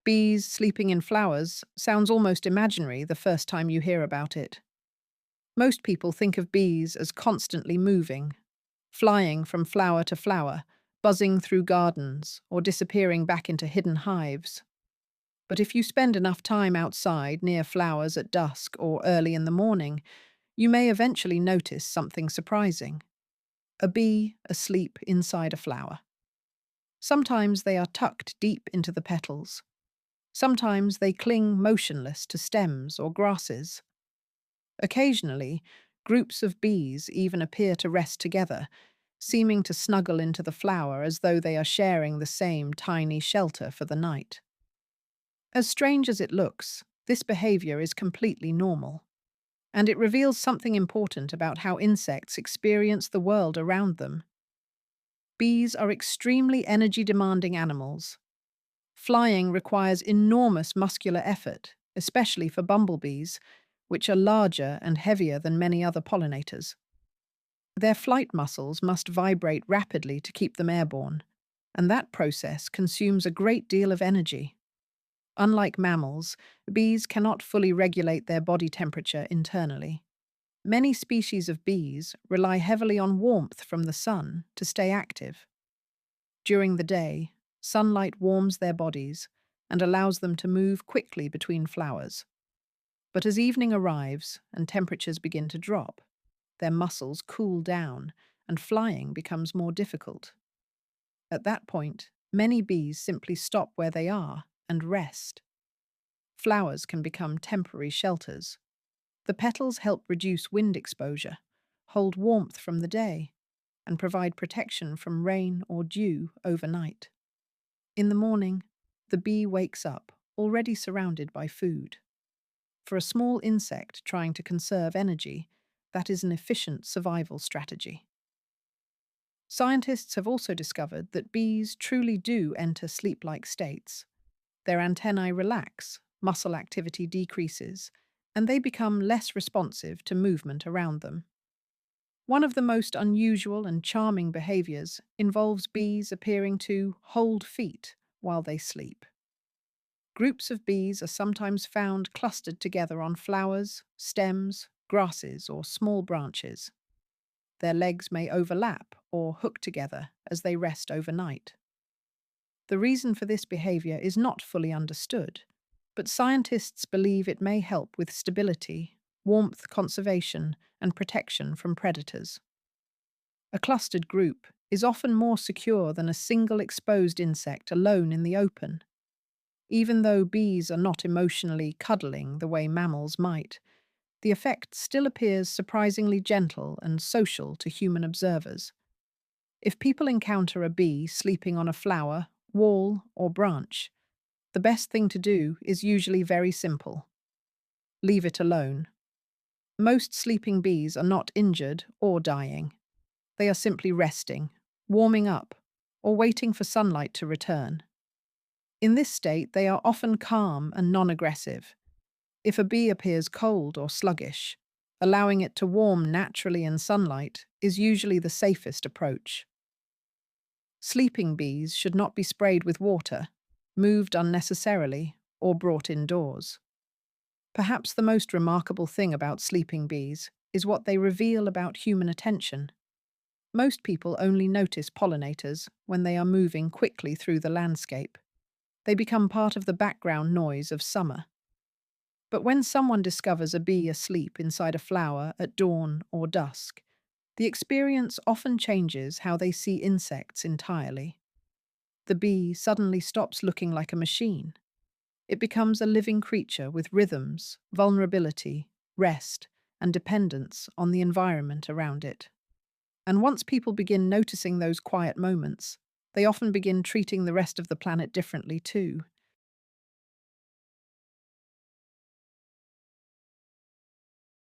Bees sleeping in flowers sounds almost imaginary the first time you hear about it. Most people think of bees as constantly moving, flying from flower to flower, buzzing through gardens, or disappearing back into hidden hives. But if you spend enough time outside near flowers at dusk or early in the morning, you may eventually notice something surprising. A bee asleep inside a flower. Sometimes they are tucked deep into the petals. Sometimes they cling motionless to stems or grasses. Occasionally, groups of bees even appear to rest together, seeming to snuggle into the flower as though they are sharing the same tiny shelter for the night. As strange as it looks, this behavior is completely normal, and it reveals something important about how insects experience the world around them. Bees are extremely energy-demanding animals. Flying requires enormous muscular effort, especially for bumblebees, which are larger and heavier than many other pollinators. Their flight muscles must vibrate rapidly to keep them airborne, and that process consumes a great deal of energy. Unlike mammals, bees cannot fully regulate their body temperature internally. Many species of bees rely heavily on warmth from the sun to stay active. During the day, sunlight warms their bodies and allows them to move quickly between flowers. But as evening arrives and temperatures begin to drop, their muscles cool down and flying becomes more difficult. At that point, many bees simply stop where they are and rest. Flowers can become temporary shelters. The petals help reduce wind exposure, hold warmth from the day, and provide protection from rain or dew overnight. In the morning, the bee wakes up, already surrounded by food. For a small insect trying to conserve energy, that is an efficient survival strategy. Scientists have also discovered that bees truly do enter sleep-like states. Their antennae relax, muscle activity decreases, and they become less responsive to movement around them. One of the most unusual and charming behaviors involves bees appearing to hold feet while they sleep. Groups of bees are sometimes found clustered together on flowers, stems, grasses, or small branches. Their legs may overlap or hook together as they rest overnight. The reason for this behavior is not fully understood, but scientists believe it may help with stability, warmth conservation, and protection from predators. A clustered group is often more secure than a single exposed insect alone in the open. Even though bees are not emotionally cuddling the way mammals might, the effect still appears surprisingly gentle and social to human observers. If people encounter a bee sleeping on a flower, wall, or branch, the best thing to do is usually very simple. Leave it alone. Most sleeping bees are not injured or dying. They are simply resting, warming up, or waiting for sunlight to return. In this state, they are often calm and non-aggressive. If a bee appears cold or sluggish, allowing it to warm naturally in sunlight is usually the safest approach. Sleeping bees should not be sprayed with water, moved unnecessarily, or brought indoors. Perhaps the most remarkable thing about sleeping bees is what they reveal about human attention. Most people only notice pollinators when they are moving quickly through the landscape. They become part of the background noise of summer. But when someone discovers a bee asleep inside a flower at dawn or dusk, the experience often changes how they see insects entirely. The bee suddenly stops looking like a machine. It becomes a living creature with rhythms, vulnerability, rest, and dependence on the environment around it. And once people begin noticing those quiet moments, they often begin treating the rest of the planet differently too.